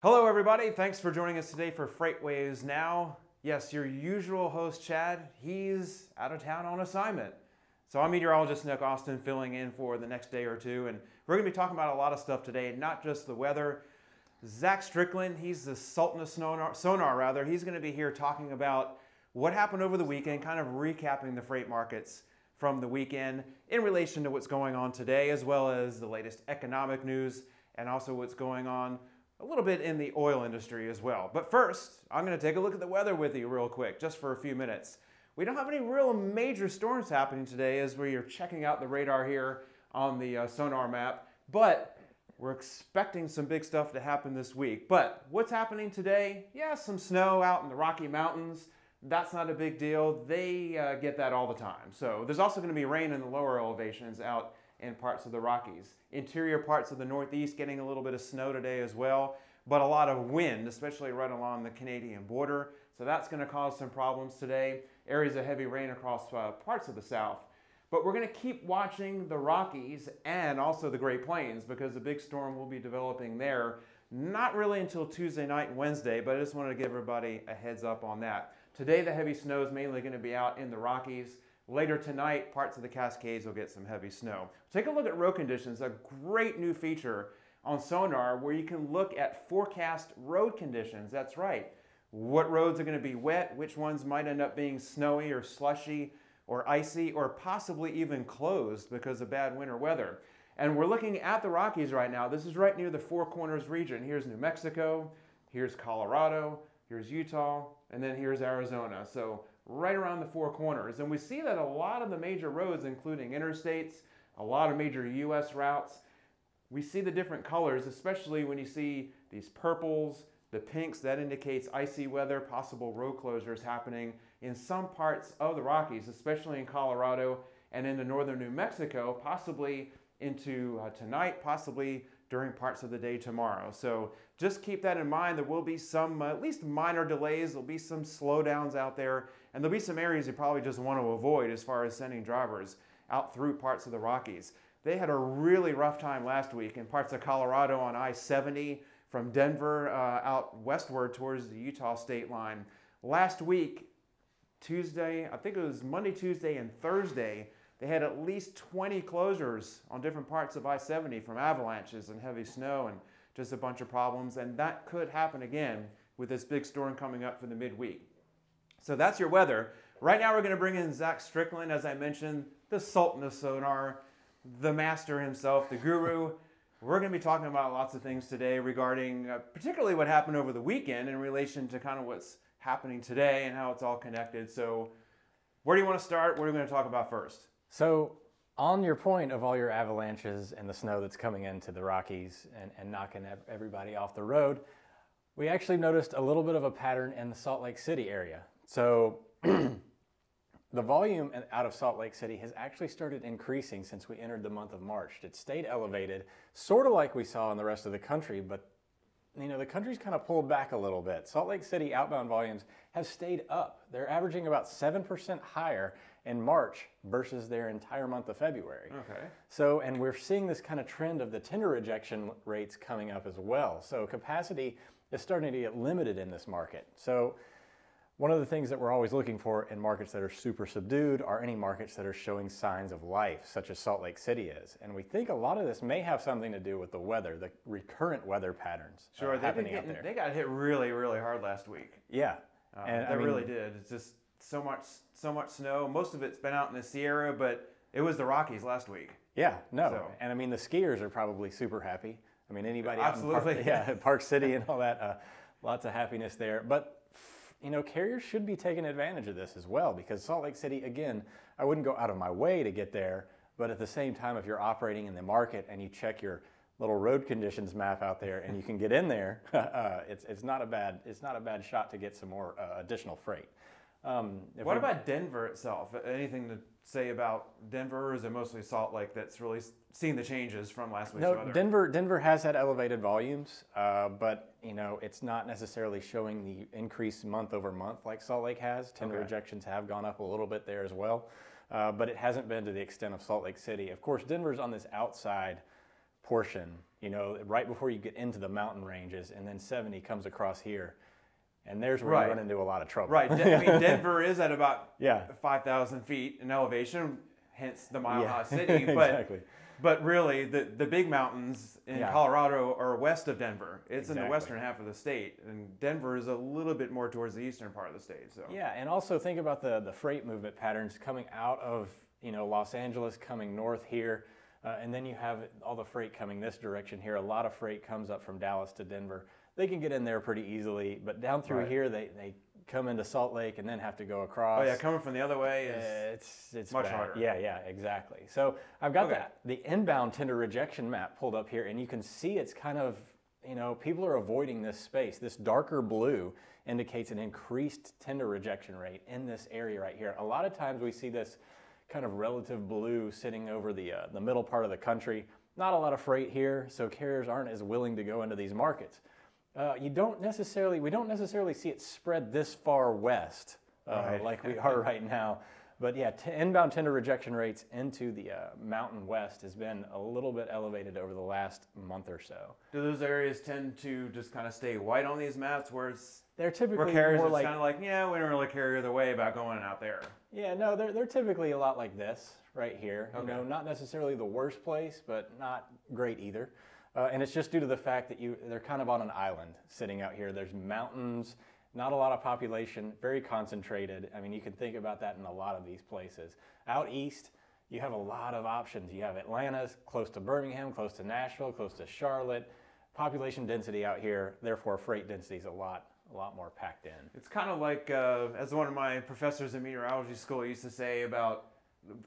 Hello everybody, thanks for joining us today for FreightWaves Now. Yes, your usual host Chad, he's out of town on assignment. So I'm meteorologist Nick Austin filling in for the next day or two, and we're going to be talking about a lot of stuff today, not just the weather. Zach Strickland, he's the Sultan of Sonar, he's going to be here talking about what happened over the weekend, kind of recapping the freight markets from the weekend in relation to what's going on today, as well as the latest economic news and also what's going on a little bit in the oil industry as well. But first, I'm going to take a look at the weather with you real quick, just for a few minutes. We don't have any real major storms happening today as we are checking out the radar here on the sonar map, but we're expecting some big stuff to happen this week. But what's happening today? Yeah, some snow out in the Rocky Mountains. That's not a big deal. They get that all the time. So there's also going to be rain in the lower elevations out in parts of the Rockies. Interior parts of the Northeast getting a little bit of snow today as well, but a lot of wind, especially right along the Canadian border. So that's going to cause some problems today. Areas of heavy rain across parts of the South. But we're going to keep watching the Rockies and also the Great Plains because a big storm will be developing there. Not really until Tuesday night and Wednesday, but I just wanted to give everybody a heads up on that. Today the heavy snow is mainly going to be out in the Rockies. Later tonight, parts of the Cascades will get some heavy snow. Take a look at road conditions, a great new feature on Sonar where you can look at forecast road conditions. That's right. What roads are going to be wet, which ones might end up being snowy or slushy or icy or possibly even closed because of bad winter weather. And we're looking at the Rockies right now. This is right near the Four Corners region. Here's New Mexico, here's Colorado, here's Utah, and then here's Arizona. So right around the Four Corners. And we see that a lot of the major roads, including interstates, a lot of major US routes, we see the different colors, especially when you see these purples, the pinks, that indicates icy weather, possible road closures happening in some parts of the Rockies, especially in Colorado and into northern New Mexico, possibly into tonight, possibly during parts of the day tomorrow. So just keep that in mind. There will be some at least minor delays. There'll be some slowdowns out there, and there'll be some areas you probably just want to avoid as far as sending drivers out through parts of the Rockies. They had a really rough time last week in parts of Colorado on I-70 from Denver out westward towards the Utah state line. Last week, Tuesday, I think it was Monday, Tuesday, and Thursday, they had at least 20 closures on different parts of I-70 from avalanches and heavy snow and just a bunch of problems. And that could happen again with this big storm coming up for the midweek. So that's your weather. Right now we're going to bring in Zach Strickland, as I mentioned, the Sultan of Sonar, the master himself, the guru. We're going to be talking about lots of things today regarding particularly what happened over the weekend in relation to kind of what's happening today and how it's all connected. So where do you want to start? What are we going to talk about first? So on your point of all your avalanches and the snow that's coming into the Rockies and knocking everybody off the road, we actually noticed a little bit of a pattern in the Salt Lake City area. So the volume out of Salt Lake City has actually started increasing since we entered the month of March. It stayed elevated, sort of like we saw in the rest of the country, but you know, the country's kind of pulled back a little bit. Salt Lake City outbound volumes have stayed up. They're averaging about 7% higher in March versus their entire month of February. Okay. So, and we're seeing this kind of trend of the tender rejection rates coming up as well. So capacity is starting to get limited in this market. So one of the things that we're always looking for in markets that are super subdued are any markets that are showing signs of life, such as Salt Lake City is. And we think a lot of this may have something to do with the weather, the recurrent weather patterns happening out there. They got hit really, really hard last week. Yeah. And they really did. It's just so much snow. Most of it's been out in the Sierra, but it was the Rockies last week. Yeah, no. So. And I mean, the skiers are probably super happy. I mean, anybody absolutely. out in Park City and all that, lots of happiness there. But you know, carriers should be taking advantage of this as well, because Salt Lake City, again, I wouldn't go out of my way to get there, but at the same time, if you're operating in the market and you check your little road conditions map out there and you can get in there, it's not a bad shot to get some more additional freight. What about Denver itself? Anything to say about Denver, or is it mostly Salt Lake that's really seen the changes from last week's weather? Denver has had elevated volumes, but you know, it's not necessarily showing the increase month over month like Salt Lake has. Tender rejections have gone up a little bit there as well, but it hasn't been to the extent of Salt Lake City. Of course, Denver's on this outside portion, you know, right before you get into the mountain ranges, and then 70 comes across here. And there's where you run into a lot of trouble. Right. I mean, Denver is at about yeah. 5,000 feet in elevation, hence the Mile High City. But, exactly. But really, the big mountains in Colorado are west of Denver. It's in the western half of the state. And Denver is a little bit more towards the eastern part of the state. So yeah, and also think about the freight movement patterns coming out of, you know, Los Angeles, coming north here. And then you have all the freight coming this direction here. A lot of freight comes up from Dallas to Denver. They can get in there pretty easily, but down through here, they come into Salt Lake and then have to go across. Oh yeah, coming from the other way is it's much bad. harder. Yeah, exactly. So I've got the inbound tender rejection map pulled up here, and you can see it's kind of, you know, people are avoiding this space. This darker blue indicates an increased tender rejection rate in this area right here. A lot of times we see this kind of relative blue sitting over the middle part of the country. Not a lot of freight here, so carriers aren't as willing to go into these markets. We don't necessarily see it spread this far west like we are right now. But yeah, inbound tender rejection rates into the Mountain West has been a little bit elevated over the last month or so. Do those areas tend to just kind of stay white on these maps, where they're typically carriers more are kind of like, yeah, we don't really care either way about going out there? Yeah, no, they're typically a lot like this right here. You know, not necessarily the worst place, but not great either. And it's just due to the fact that they're kind of on an island sitting out here. There's mountains, not a lot of population, very concentrated. I mean, you can think about that in a lot of these places. Out east, you have a lot of options. You have Atlanta, close to Birmingham, close to Nashville, close to Charlotte. Population density out here, therefore freight density is a lot more packed in. It's kind of like, as one of my professors in meteorology school used to say about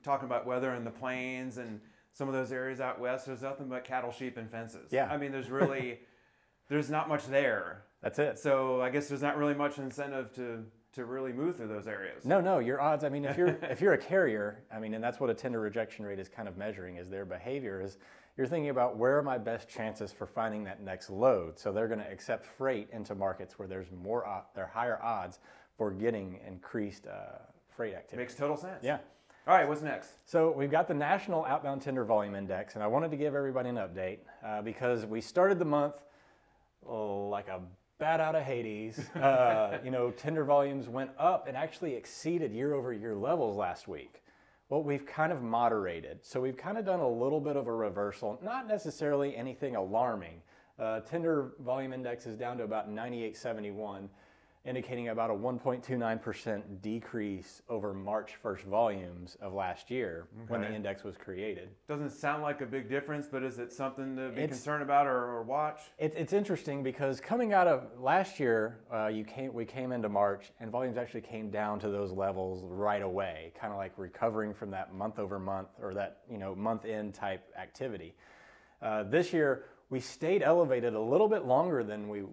talking about weather in the plains and some of those areas out west, there's nothing but cattle, sheep, and fences. Yeah. I mean, there's not much there. That's it. So I guess there's not really much incentive to really move through those areas. No, your odds, I mean, if you're a carrier, I mean, and that's what a tender rejection rate is kind of measuring, is their behavior, is you're thinking about where are my best chances for finding that next load. So they're going to accept freight into markets where there are higher odds for getting increased freight activity. Makes total sense. Yeah. All right, what's next? So we've got the National Outbound Tender Volume Index, and I wanted to give everybody an update because we started the month like a bat out of Hades. You know, tender volumes went up and actually exceeded year-over-year levels last week. Well, we've kind of moderated. So we've kind of done a little bit of a reversal, not necessarily anything alarming. Tender volume index is down to about 98.71, indicating about a 1.29% decrease over March 1st volumes of last year when the index was created. Doesn't sound like a big difference, but is it something to be concerned about or watch? It's interesting because coming out of last year, we came into March and volumes actually came down to those levels right away, kind of like recovering from that month over month or that month end type activity. This year we stayed elevated a little bit longer than we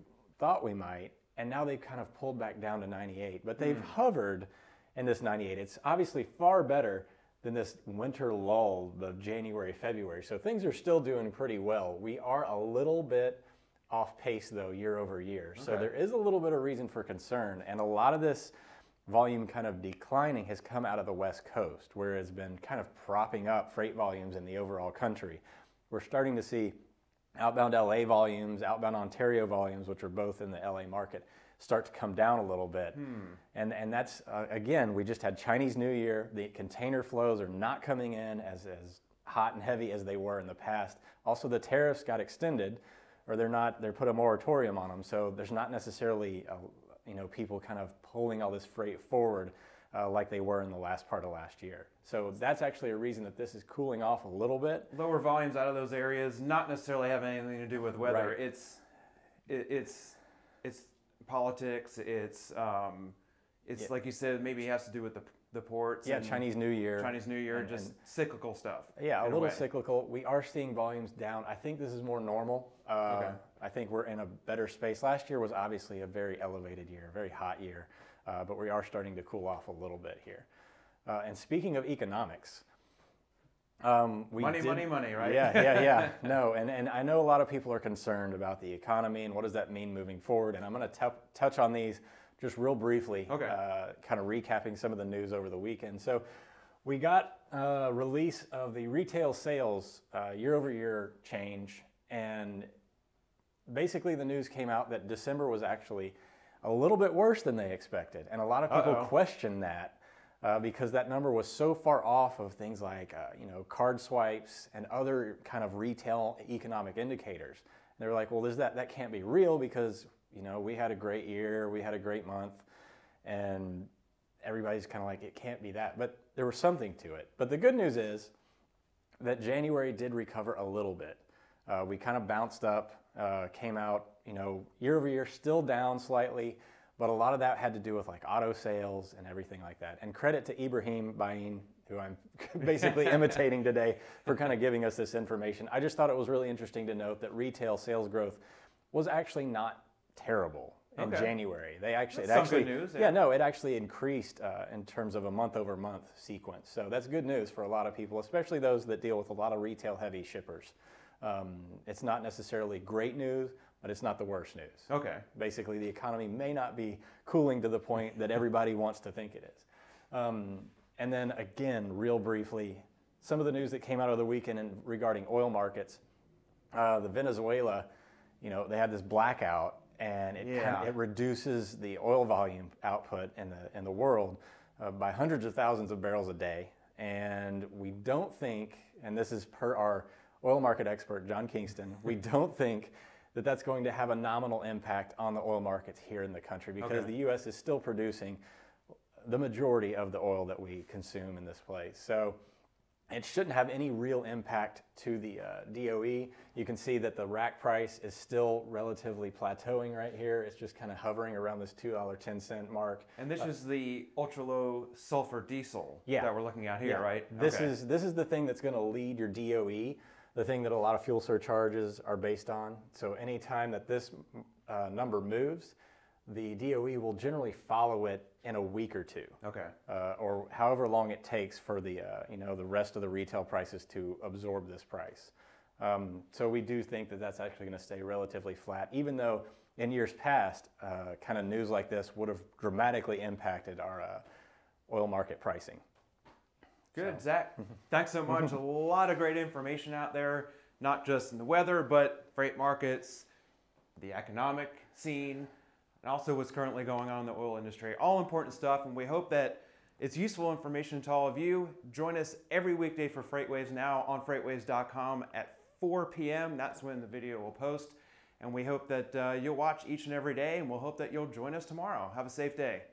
thought we might. And now they've kind of pulled back down to 98, but they've hovered in this 98. It's obviously far better than this winter lull of January, February. So things are still doing pretty well. We are a little bit off pace though, year over year. So there is a little bit of reason for concern. And a lot of this volume kind of declining has come out of the West Coast, where it's been kind of propping up freight volumes in the overall country. We're starting to see outbound LA volumes, outbound Ontario volumes, which are both in the LA market, start to come down a little bit. And that's, again, we just had Chinese New Year. The container flows are not coming in as hot and heavy as they were in the past. Also, the tariffs got extended, or they're put a moratorium on them. So there's not necessarily, people kind of pulling all this freight forward like they were in the last part of last year. So that's actually a reason that this is cooling off a little bit. Lower volumes out of those areas, not necessarily having anything to do with weather. Right. It's politics. It's like you said, maybe it has to do with the ports. Yeah, Chinese New Year. Just cyclical stuff. Yeah, a little cyclical. We are seeing volumes down. I think this is more normal. I think we're in a better space. Last year was obviously a very elevated year, very hot year. But we are starting to cool off a little bit here. And speaking of economics, money, right? Yeah. No, and I know a lot of people are concerned about the economy and what does that mean moving forward. And I'm going to touch on these just real briefly, kind of recapping some of the news over the weekend. So We got a release of the retail sales year-over-year change, and basically the news came out that December was actually a little bit worse than they expected, and a lot of people questioned that because that number was so far off of things like card swipes and other kind of retail economic indicators. And they were like, well, that can't be real because we had a great year, we had a great month, and everybody's kind of like, it can't be that. But there was something to it. But the good news is that January did recover a little bit. We kind of bounced up, came out, year over year, still down slightly, but a lot of that had to do with like auto sales and everything like that. And credit to Ibrahim Bain, who I'm basically imitating today, for kind of giving us this information. I just thought it was really interesting to note that retail sales growth was actually not terrible in January. They actually, That's some good news. It actually increased in terms of a month-over-month sequence. So that's good news for a lot of people, especially those that deal with a lot of retail-heavy shippers. It's not necessarily great news, but it's not the worst news. Okay. Basically, the economy may not be cooling to the point that everybody wants to think it is. And then again, real briefly, some of the news that came out of the weekend regarding oil markets. The Venezuela, they had this blackout, and it reduces the oil volume output in the world by hundreds of thousands of barrels a day. And we don't think, and this is per our oil market expert, John Kingston, we don't think that that's going to have a nominal impact on the oil markets here in the country because the U.S. is still producing the majority of the oil that we consume in this place. So it shouldn't have any real impact to the DOE. You can see that the rack price is still relatively plateauing right here. It's just kind of hovering around this $2.10 mark. And this is the ultra-low sulfur diesel that we're looking at here, right? This is the thing that's going to lead your DOE, the thing that a lot of fuel surcharges are based on. So anytime that this number moves, the DOE will generally follow it in a week or two. Okay. Or however long it takes for the the rest of the retail prices to absorb this price. So we do think that that's actually going to stay relatively flat, even though in years past, kind of news like this would have dramatically impacted our oil market pricing. Good, Zach. Thanks so much. A lot of great information out there, not just in the weather, but freight markets, the economic scene, and also what's currently going on in the oil industry. All important stuff, and we hope that it's useful information to all of you. Join us every weekday for FreightWaves Now on FreightWaves.com at 4 p.m. That's when the video will post. And we hope that you'll watch each and every day, and we'll hope that you'll join us tomorrow. Have a safe day.